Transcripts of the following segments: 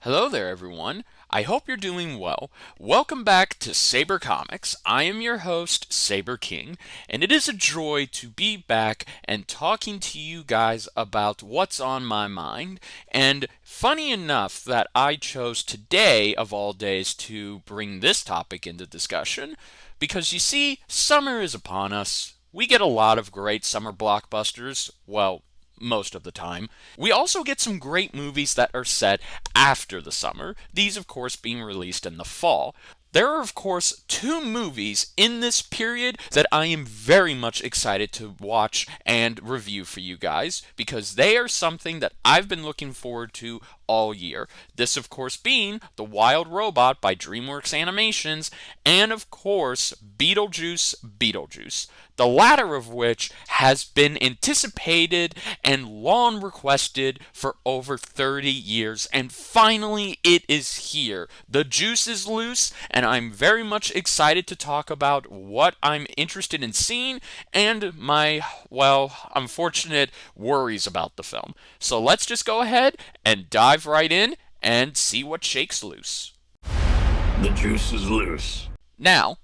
Hello there, everyone. I hope you're doing well. Welcome back to Saber Comics. I am your host, Saberking, and it is a joy to be back and talking to you guys about what's on my mind. And funny enough that I chose today, of all days, to bring this topic into discussion, because you see, summer is upon us. We get a lot of great summer blockbusters. Well, most of the time. We also get some great movies that are set after the summer, these of course being released in the fall. There are, of course, two movies in this period that I am very much excited to watch and review for you guys because they are something that I've been looking forward to all year. This, of course, being The Wild Robot by DreamWorks Animations and, of course, Beetlejuice. The latter of which has been anticipated and long requested for over 30 years, and finally it is here. The juice is loose, and I'm very much excited to talk about what I'm interested in seeing and my, unfortunate worries about the film. So let's just go ahead and dive right in and see what shakes loose. The juice is loose. Now,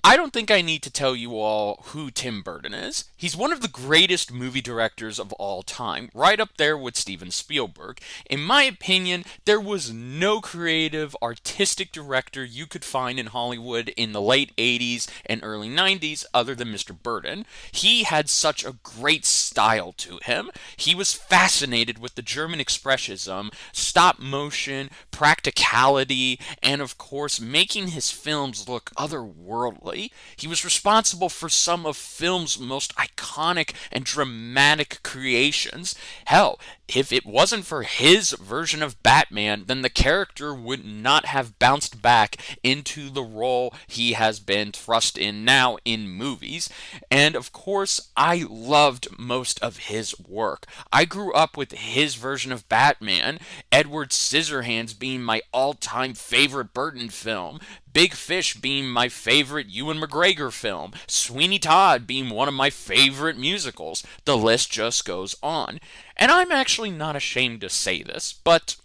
I don't think I need to tell you all who Tim Burton is. He's one of the greatest movie directors of all time, right up there with Steven Spielberg. In my opinion, there was no creative, artistic director you could find in Hollywood in the late 80s and early 90s other than Mr. Burton. He had such a great style to him. He was fascinated with the German expressionism, stop motion, practicality, and of course making his films look otherworldly. He was responsible for some of film's most iconic and dramatic creations. Hell, if it wasn't for his version of Batman, then the character would not have bounced back into the role he has been thrust in now in movies. And of course, I loved most of his work. I grew up with his version of Batman, Edward Scissorhands being my all-time favorite Burton film, Big Fish being my favorite Ewan McGregor film, Sweeney Todd being one of my favorite musicals. The list just goes on. And I'm actually not ashamed to say this, but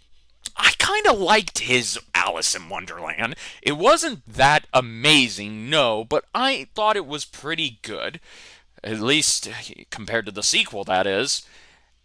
I kind of liked his Alice in Wonderland. It wasn't that amazing, no, but I thought it was pretty good. At least compared to the sequel, that is.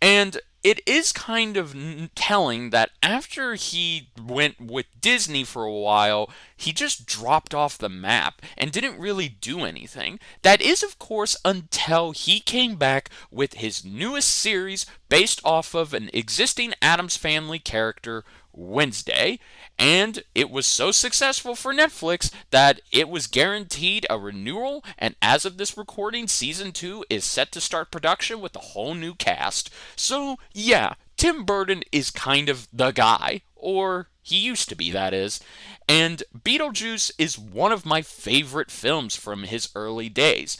And it is kind of telling that after he went with Disney for a while, he just dropped off the map and didn't really do anything. That is, of course, until he came back with his newest series based off of an existing Addams Family character, Wednesday, and it was so successful for Netflix that it was guaranteed a renewal, and as of this recording, season 2 is set to start production with a whole new cast. So, yeah, Tim Burton is kind of the guy, or he used to be, that is. And Beetlejuice is one of my favorite films from his early days.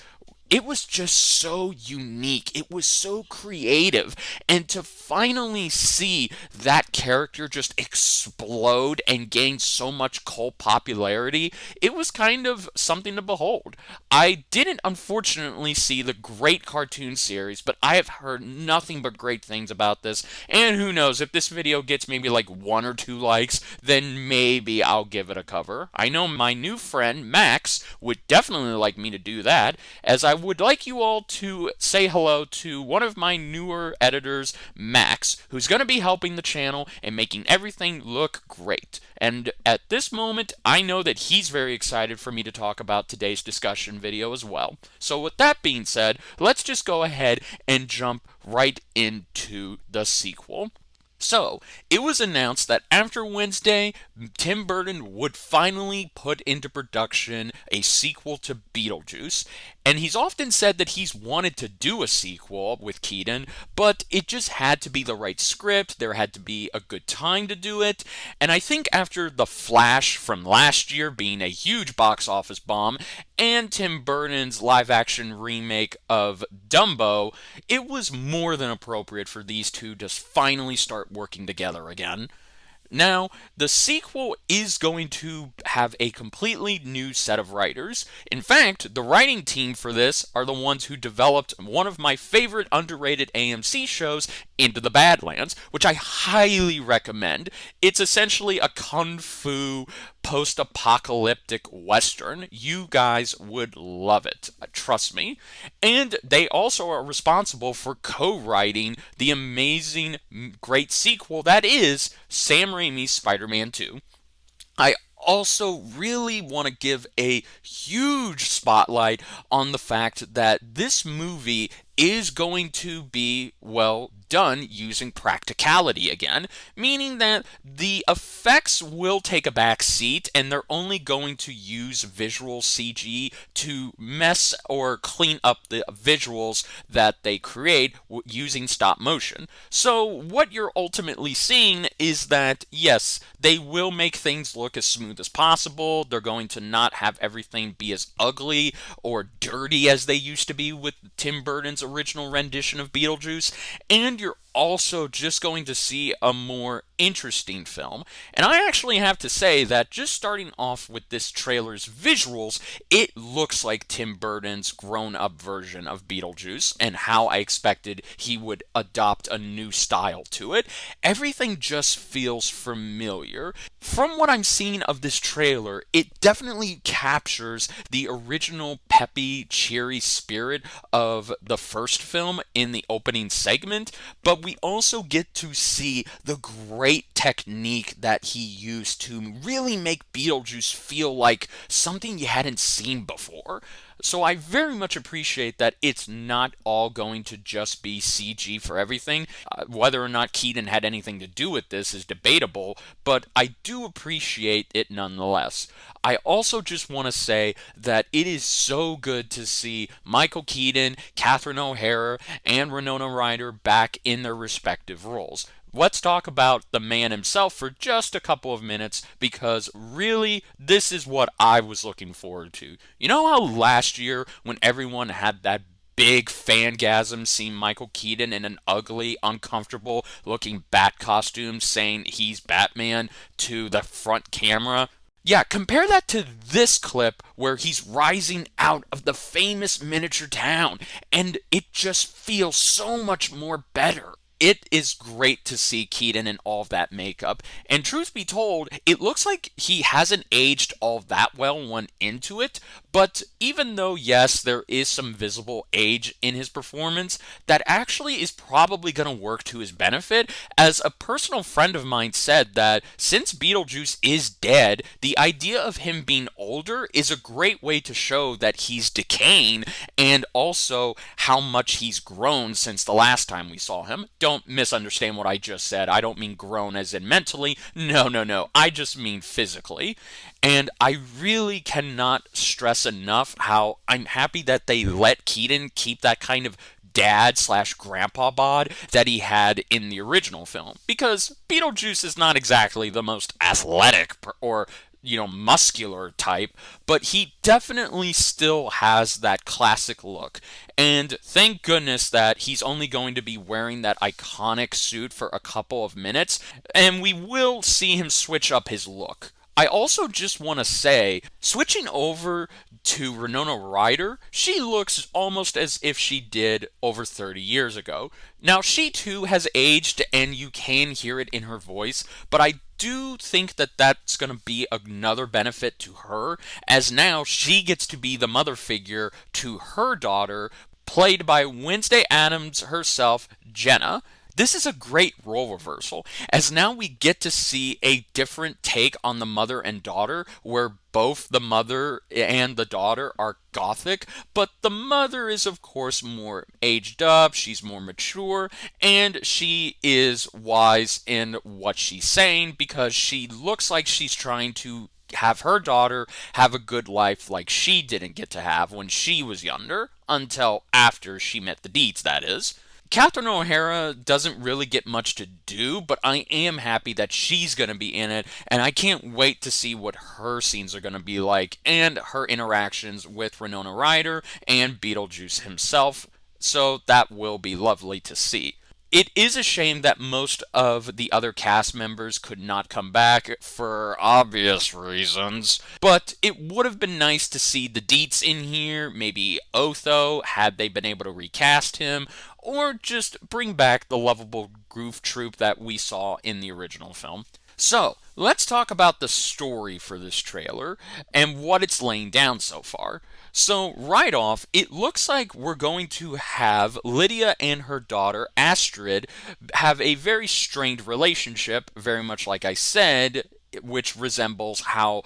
It was just so unique. It was so creative. And to finally see that character just explode and gain so much cult popularity, it was kind of something to behold. I didn't unfortunately see the great cartoon series, but I have heard nothing but great things about this. And who knows, if this video gets maybe like 1 or 2 likes, then maybe I'll give it a cover. I know my new friend, Max, would definitely like me to do that, as I would like you all to say hello to one of my newer editors, Max, who's going to be helping the channel and making everything look great. And at this moment, I know that he's very excited for me to talk about today's discussion video as well. So with that being said, let's just go ahead and jump right into the sequel. So, it was announced that after Wednesday, Tim Burton would finally put into production a sequel to Beetlejuice, and he's often said that he's wanted to do a sequel with Keaton, but it just had to be the right script, there had to be a good time to do it, and I think after The Flash from last year being a huge box office bomb, and Tim Burton's live-action remake of Dumbo, it was more than appropriate for these two to finally start working together again. Now, the sequel is going to have a completely new set of writers. In fact, the writing team for this are the ones who developed one of my favorite underrated AMC shows, Into the Badlands, which I highly recommend. It's essentially a kung fu post apocalyptic western. You guys would love it, trust me. And they also are responsible for co writing the amazing, great sequel that is Sam Raimi's Spider Man 2. I also really want to give a huge spotlight on the fact that this movie is going to be, well, done using practicality again, meaning that the effects will take a back seat and they're only going to use visual CG to mess or clean up the visuals that they create using stop motion. So, what you're ultimately seeing is that, yes, they will make things look as smooth as possible. They're going to not have everything be as ugly or dirty as they used to be with Tim Burton's original rendition of Beetlejuice, and you're also just going to see a more interesting film. And I actually have to say that just starting off with this trailer's visuals, it looks like Tim Burton's grown up version of Beetlejuice and how I expected he would adopt a new style to it. Everything just feels familiar. From what I'm seeing of this trailer, it definitely captures the original peppy, cheery spirit of the first film in the opening segment, but we also get to see the great technique that he used to really make Beetlejuice feel like something you hadn't seen before. So I very much appreciate that it's not all going to just be CG for everything. Whether or not Keaton had anything to do with this is debatable, but I do appreciate it nonetheless. I also just want to say that it is so good to see Michael Keaton, Catherine O'Hara, and Winona Ryder back in their respective roles. Let's talk about the man himself for just a couple of minutes because really, this is what I was looking forward to. You know how last year, when everyone had that big fangasm seeing Michael Keaton in an ugly, uncomfortable looking bat costume saying he's Batman to the front camera? Yeah, compare that to this clip where he's rising out of the famous miniature town, and it just feels so much more better. It is great to see Keaton in all of that makeup, and truth be told, it looks like he hasn't aged all that well when into it, but even though, yes, there is some visible age in his performance, that actually is probably going to work to his benefit, as a personal friend of mine said that since Beetlejuice is dead, the idea of him being older is a great way to show that he's decaying and also how much he's grown since the last time we saw him. Don't misunderstand what I just said. I don't mean grown as in mentally. No, no, no. I just mean physically. And I really cannot stress enough how I'm happy that they let Keaton keep that kind of dad slash grandpa bod that he had in the original film. Because Beetlejuice is not exactly the most athletic or muscular type, but he definitely still has that classic look. And thank goodness that he's only going to be wearing that iconic suit for a couple of minutes, and we will see him switch up his look. I also just want to say, switching over to Winona Ryder, she looks almost as if she did over 30 years ago. Now, she too has aged, and you can hear it in her voice, but I do think that that's going to be another benefit to her, as now she gets to be the mother figure to her daughter, played by Wednesday Addams herself, Jenna. This is a great role reversal, as now we get to see a different take on the mother and daughter, where both the mother and the daughter are gothic, but the mother is, of course, more aged up, she's more mature, and she is wise in what she's saying because she looks like she's trying to have her daughter have a good life like she didn't get to have when she was younger, until after she met the deeds, that is. Catherine O'Hara doesn't really get much to do, but I am happy that she's going to be in it, and I can't wait to see what her scenes are going to be like, and her interactions with Winona Ryder and Beetlejuice himself, so that will be lovely to see. It is a shame that most of the other cast members could not come back for obvious reasons, but it would have been nice to see the Deets in here, maybe Otho, had they been able to recast him, or just bring back the lovable goof troop that we saw in the original film. So, let's talk about the story for this trailer and what it's laying down so far. So, right off, it looks like we're going to have Lydia and her daughter Astrid have a very strained relationship, very much like I said, which resembles how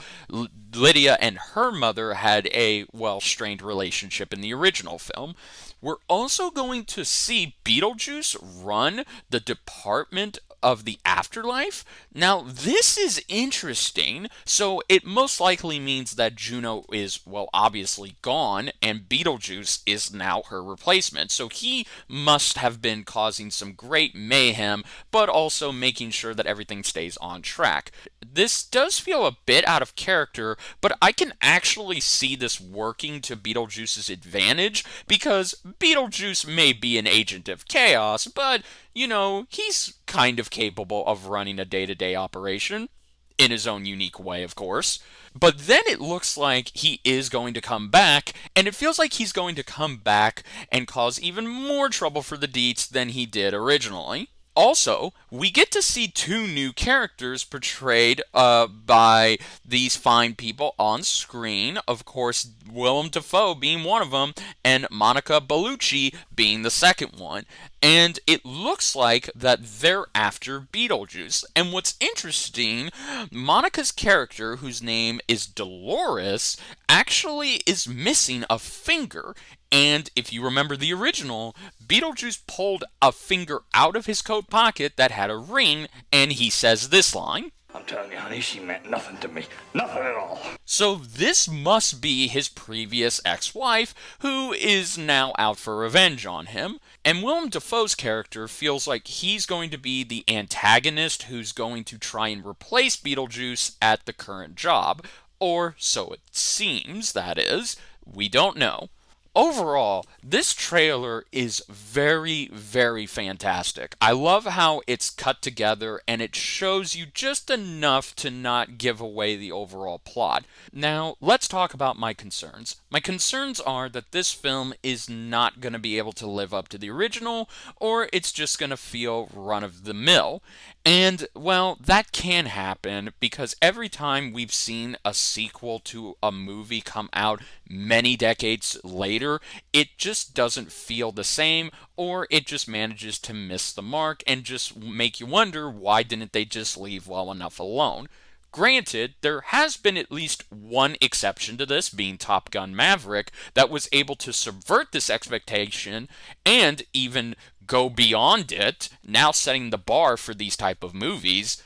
Lydia and her mother had a well strained relationship in the original film. We're also going to see Beetlejuice run the Department of the Afterlife. Now, this is interesting. So, it most likely means that Juno is, well, obviously gone, and Beetlejuice is now her replacement. So, he must have been causing some great mayhem, but also making sure that everything stays on track. This does feel a bit out of character, but I can actually see this working to Beetlejuice's advantage because Beetlejuice may be an agent of chaos, but he's kind of capable of running a day to day operation. In his own unique way, of course. But then it looks like he is going to come back, and it feels like he's going to come back and cause even more trouble for the Deets than he did originally. Also, we get to see two new characters portrayed by these fine people on screen. Of course, Willem Dafoe being one of them, and Monica Bellucci being the second one. And it looks like that they're after Beetlejuice. And what's interesting, Monica's character, whose name is Dolores, actually is missing a finger. And if you remember the original, Beetlejuice pulled a finger out of his coat pocket that had a ring, and he says this line. I'm telling you, honey, she meant nothing to me. Nothing at all. So this must be his previous ex-wife, who is now out for revenge on him. And Willem Dafoe's character feels like he's going to be the antagonist who's going to try and replace Beetlejuice at the current job. Or so it seems, that is. We don't know. Overall, this trailer is very, very fantastic. I love how it's cut together and it shows you just enough to not give away the overall plot. Now, let's talk about my concerns. My concerns are that this film is not going to be able to live up to the original, or it's just going to feel run-of-the-mill. And, well, that can happen because every time we've seen a sequel to a movie come out many decades later, it just doesn't feel the same, or it just manages to miss the mark and just make you wonder why didn't they just leave well enough alone. Granted, there has been at least one exception to this, being Top Gun Maverick, that was able to subvert this expectation and even go beyond it, now setting the bar for these type of movies.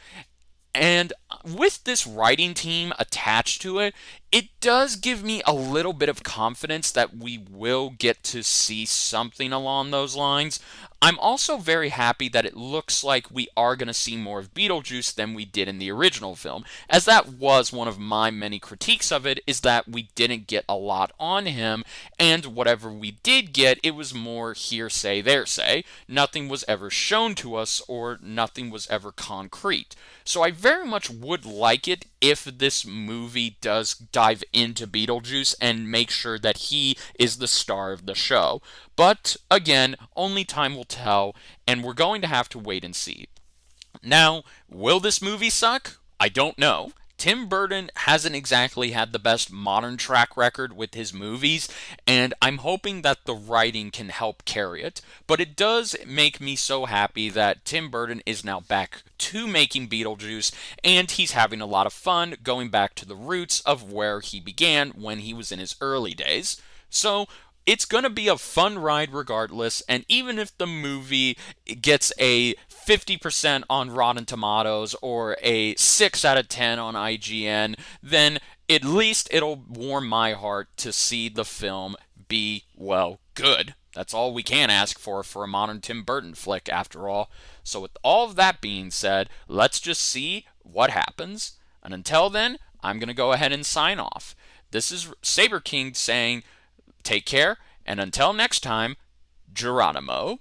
And with this writing team attached to it, it does give me a little bit of confidence that we will get to see something along those lines. I'm also very happy that it looks like we are going to see more of Beetlejuice than we did in the original film, as that was one of my many critiques of it, is that we didn't get a lot on him, and whatever we did get, it was more hearsay, thearsay. Nothing was ever shown to us, or nothing was ever concrete. So I very much would like it if this movie does dive into Beetlejuice and make sure that he is the star of the show. But, again, only time will tell, and we're going to have to wait and see. Now, will this movie suck? I don't know. Tim Burton hasn't exactly had the best modern track record with his movies, and I'm hoping that the writing can help carry it. But it does make me so happy that Tim Burton is now back to making Beetlejuice, and he's having a lot of fun going back to the roots of where he began when he was in his early days. So, it's going to be a fun ride regardless, and even if the movie gets a 50% on Rotten Tomatoes or a 6 out of 10 on IGN, then at least it'll warm my heart to see the film be, well, good. That's all we can ask for a modern Tim Burton flick, after all. So with all of that being said, let's just see what happens. And until then, I'm going to go ahead and sign off. This is Saberking saying, take care, and until next time, Geronimo.